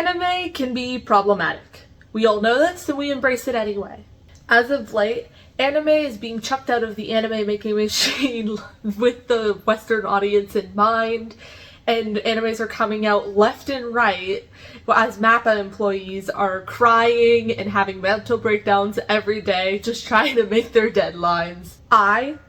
Anime can be problematic. We all know this and we embrace it anyway. As of late, anime is being chucked out of the anime making machine with the Western audience in mind, and animes are coming out left and right as MAPPA employees are crying and having mental breakdowns every day just trying to make their deadlines. I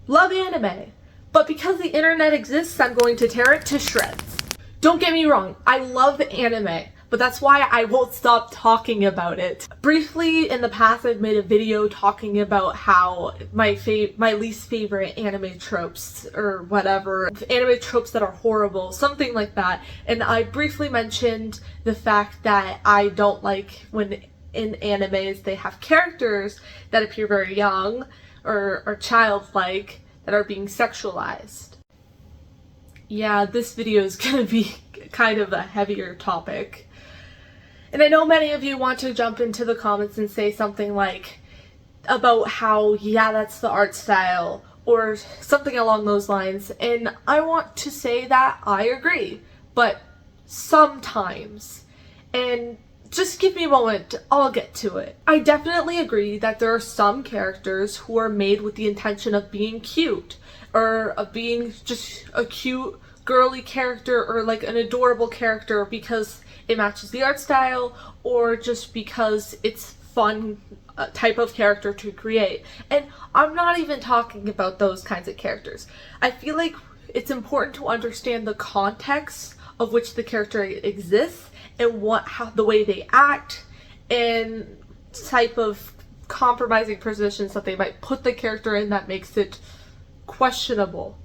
love anime, but because the internet exists, I'm going to tear it to shreds. Don't get me wrong, I love anime, but that's why I won't stop talking about it. Briefly, in the past, I've made a video talking about how my least favorite anime tropes, or whatever, anime tropes that are horrible, something like that. And I briefly mentioned the fact that I don't like when in animes they have characters that appear very young or childlike that are being sexualized. Yeah, this video is gonna be kind of a heavier topic. And I know many of you want to jump into the comments and say something like about how, yeah, that's the art style, or something along those lines. And I want to say that I agree, but sometimes. And just give me a moment, I'll get to it. I definitely agree that there are some characters who are made with the intention of being cute, or of being just a cute girly character, or like an adorable character because it matches the art style, or just because it's fun type of character to create. And I'm not even talking about those kinds of characters. I feel like it's important to understand the context of which the character exists and how the way they act and type of compromising positions that they might put the character in that makes it questionable.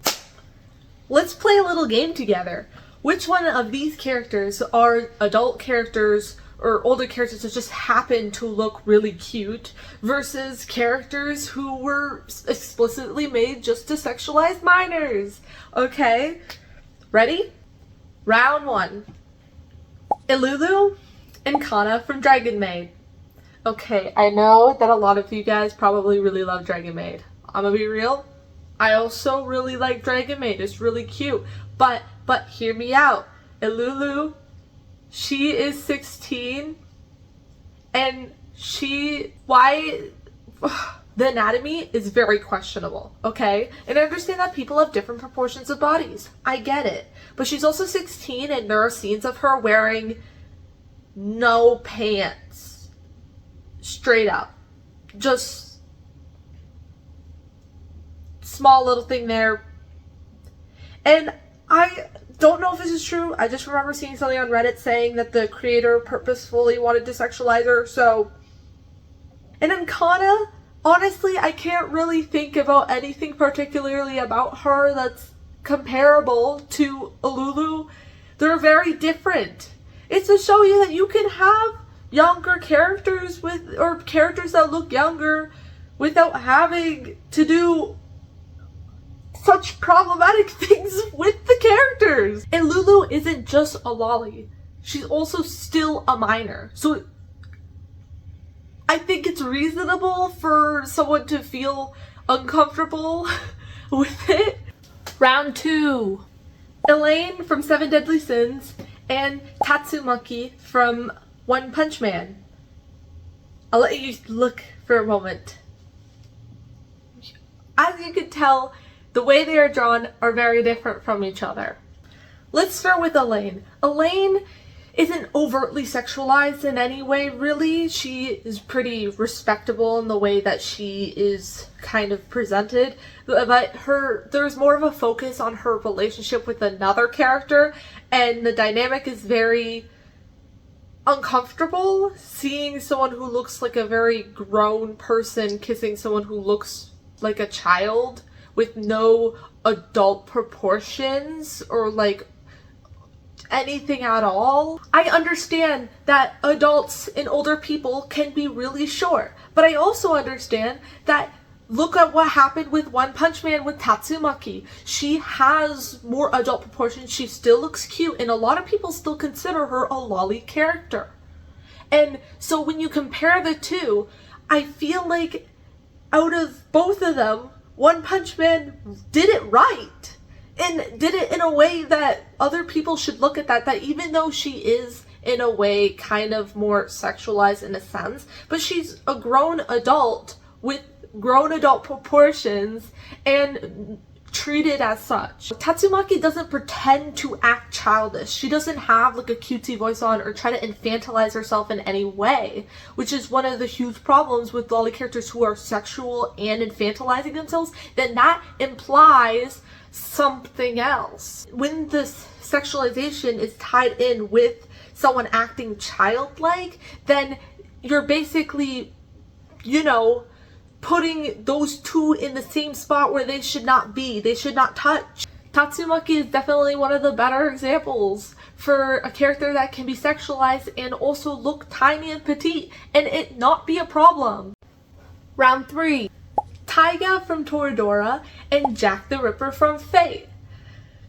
Let's play a little game together. Which one of these characters are adult characters or older characters that just happen to look really cute versus characters who were explicitly made just to sexualize minors? Okay, ready? Round 1. Ilulu and Kana from Dragon Maid. Okay, I know that a lot of you guys probably really love Dragon Maid. I'm gonna be real. I also really like Dragon Maid. It's really cute. But hear me out. Ilulu, she is 16, and the anatomy is very questionable, okay? And I understand that people have different proportions of bodies. I get it. But she's also 16, and there are scenes of her wearing no pants. Straight up. Just small little thing there. And I don't know if this is true. I just remember seeing something on Reddit saying that the creator purposefully wanted to sexualize her, so. And then Kana, honestly, I can't really think about anything particularly about her that's comparable to Ilulu. They're very different. It's to show you that you can have younger characters or characters that look younger without having to do such problematic things with the characters. And Lulu isn't just a lolly. She's also still a minor. So I think it's reasonable for someone to feel uncomfortable with it. Round 2. Elaine from 7 Deadly Sins and Tatsumaki from One Punch Man. I'll let you look for a moment. As you can tell, the way they are drawn are very different from each other. Let's start with Elaine. Elaine isn't overtly sexualized in any way, really. She is pretty respectable in the way that she is kind of presented, but there's more of a focus on her relationship with another character, and the dynamic is very uncomfortable, seeing someone who looks like a very grown person kissing someone who looks like a child with no adult proportions or like anything at all. I understand that adults and older people can be really short, but I also understand that look at what happened with One Punch Man with Tatsumaki. She has more adult proportions, she still looks cute, and a lot of people still consider her a lolly character. And so when you compare the two, I feel like out of both of them, One Punch Man did it right. And did it in a way that other people should look at that even though she is in a way kind of more sexualized in a sense, but she's a grown adult with grown adult proportions and treated as such. Tatsumaki doesn't pretend to act childish. She doesn't have like a cutesy voice on or try to infantilize herself in any way, which is one of the huge problems with all the characters who are sexual and infantilizing themselves. Then that implies something else. When this sexualization is tied in with someone acting childlike, then you're basically, you know, putting those two in the same spot where they should not be. They should not touch. Tatsumaki is definitely one of the better examples for a character that can be sexualized and also look tiny and petite and it not be a problem. Round 3. Taiga from Toradora and Jack the Ripper from Fate.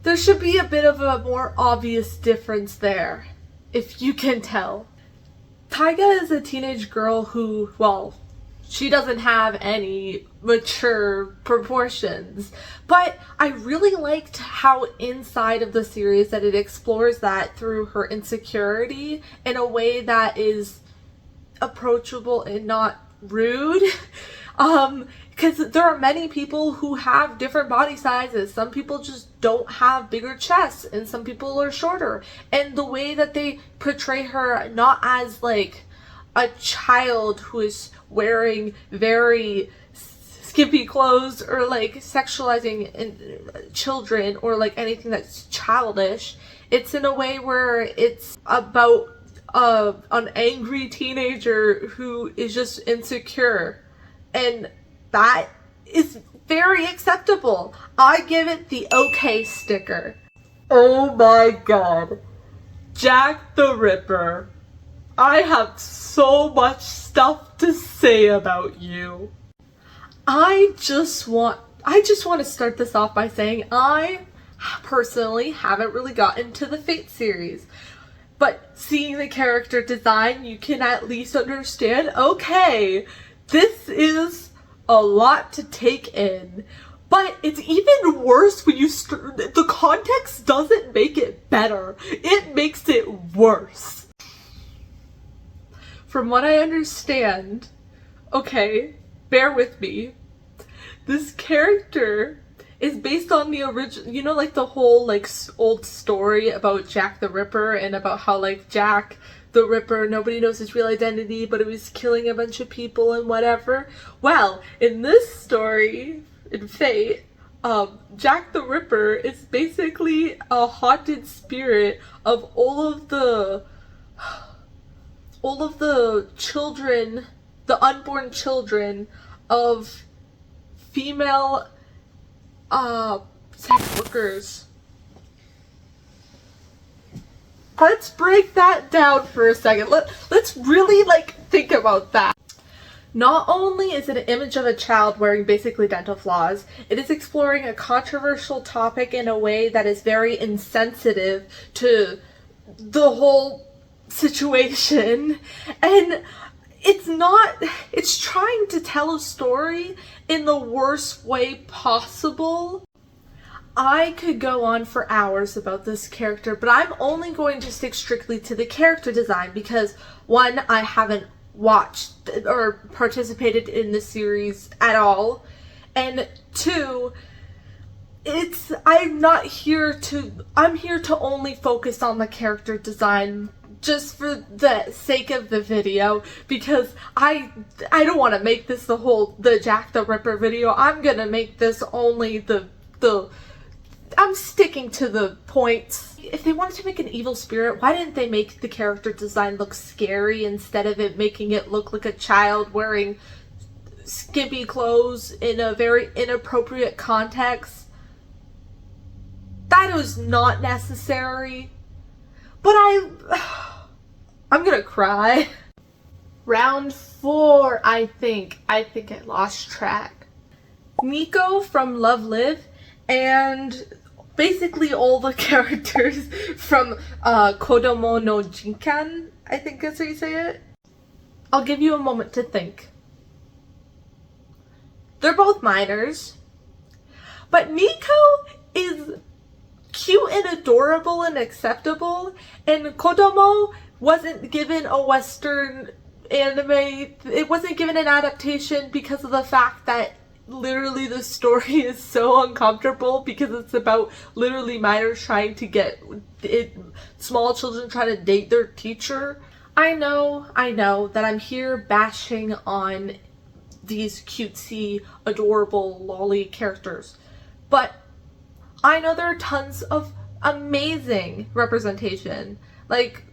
There should be a bit of a more obvious difference there, if you can tell. Taiga is a teenage girl who, well, she doesn't have any mature proportions, but I really liked how inside of the series that it explores that through her insecurity in a way that is approachable and not rude. Because there are many people who have different body sizes. Some people just don't have bigger chests and some people are shorter. And the way that they portray her not as like a child who is wearing very skimpy clothes or like sexualizing children or like anything that's childish. It's in a way where it's about an angry teenager who is just insecure, and that is very acceptable. I give it the okay sticker. Oh my god, Jack the Ripper, I have so much stuff to say about you. I just want to start this off by saying I personally haven't really gotten to the Fate series. But seeing the character design, you can at least understand, okay, this is a lot to take in. But it's even worse when the context doesn't make it better. It makes it worse. From what I understand, okay, bear with me, this character is based on the original, you know, like the whole like old story about Jack the Ripper and about how like Jack the Ripper, nobody knows his real identity, but it was killing a bunch of people and whatever. Well, in this story, in Fate, Jack the Ripper is basically a haunted spirit of all of the children, the unborn children of female sex workers. Let's break that down for a second. Let's really like think about that. Not only is it an image of a child wearing basically dental floss, it is exploring a controversial topic in a way that is very insensitive to the whole situation. And it's trying to tell a story in the worst way possible. I could go on for hours about this character, but I'm only going to stick strictly to the character design because, one, I haven't watched or participated in the series at all, and two, I'm here to only focus on the character design just for the sake of the video, because I don't want to make this the Jack the Ripper video. I'm gonna make this only I'm sticking to the points. If they wanted to make an evil spirit, why didn't they make the character design look scary instead of it making it look like a child wearing skimpy clothes in a very inappropriate context? That was not necessary. But I'm gonna cry. Round 4, I think I lost track. Nico from Love Live and basically all the characters from Kodomo no Jinkan, I think that's how you say it. I'll give you a moment to think. They're both minors, but Nico is cute and adorable and acceptable, and Kodomo wasn't given a Western anime. It wasn't given an adaptation because of the fact that literally the story is so uncomfortable, because it's about literally minors trying to get it, small children trying to date their teacher. I know that I'm here bashing on these cutesy, adorable, lolly characters, but I know there are tons of amazing representation, like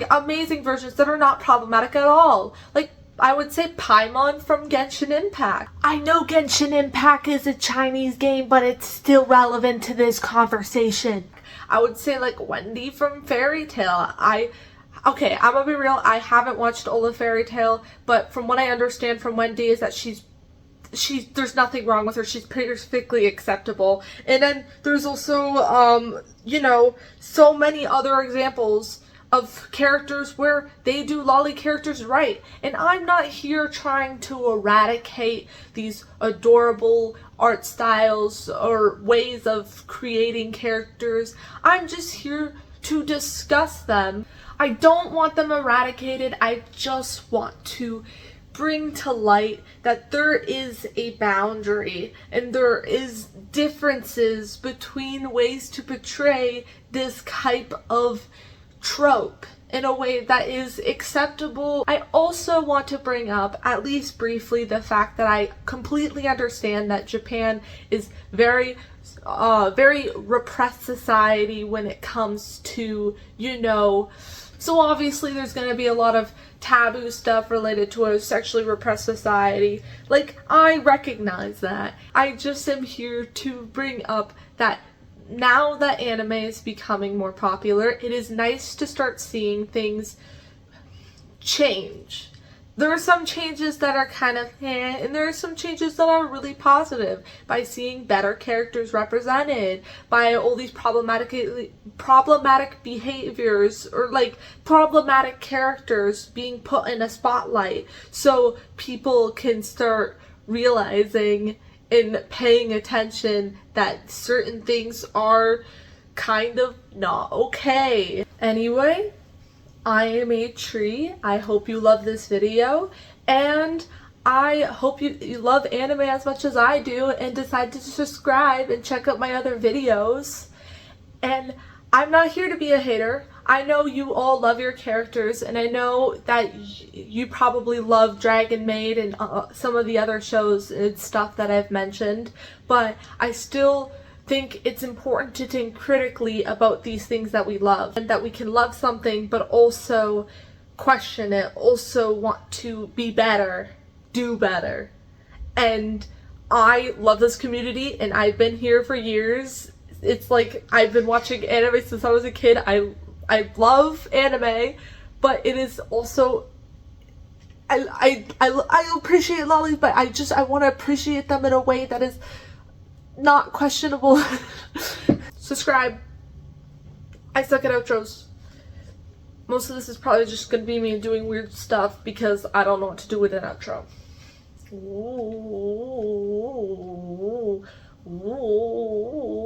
amazing versions that are not problematic at all. Like, I would say Paimon from Genshin Impact. I know Genshin Impact is a Chinese game, but it's still relevant to this conversation. I would say like Wendy from Fairy Tail. Okay, I'm gonna be real, I haven't watched all of Fairy Tail, but from what I understand from Wendy is that she's there's nothing wrong with her. She's perfectly acceptable. And then there's also, so many other examples of characters where they do lolly characters right. And I'm not here trying to eradicate these adorable art styles or ways of creating characters. I'm just here to discuss them. I don't want them eradicated. I just want to bring to light that there is a boundary and there is differences between ways to portray this type of trope in a way that is acceptable. I also want to bring up, at least briefly, the fact that I completely understand that Japan is very repressed society when it comes to, so obviously there's going to be a lot of taboo stuff related to a sexually repressed society. Like, I recognize that. I just am here to bring up that now that anime is becoming more popular, it is nice to start seeing things change. There are some changes that are kind of and there are some changes that are really positive, by seeing better characters represented, by all these problematic behaviors, or like problematic characters being put in a spotlight so people can start realizing and paying attention that certain things are kind of not okay. Anyway, I am a tree. I hope you love this video, and I hope you love anime as much as I do and decide to subscribe and check out my other videos. And I'm not here to be a hater. I know you all love your characters, and I know that you probably love Dragon Maid and some of the other shows and stuff that I've mentioned, but I still think it's important to think critically about these things that we love, and that we can love something but also question it, also want to be better, do better. And I love this community, and I've been here for years. It's like I've been watching anime since I was a kid. I love anime, but it is also I appreciate lollies, but I want to appreciate them in a way that is not questionable. Subscribe. I suck at outros. Most of this is probably just gonna be me doing weird stuff because I don't know what to do with an outro. Ooh. Ooh.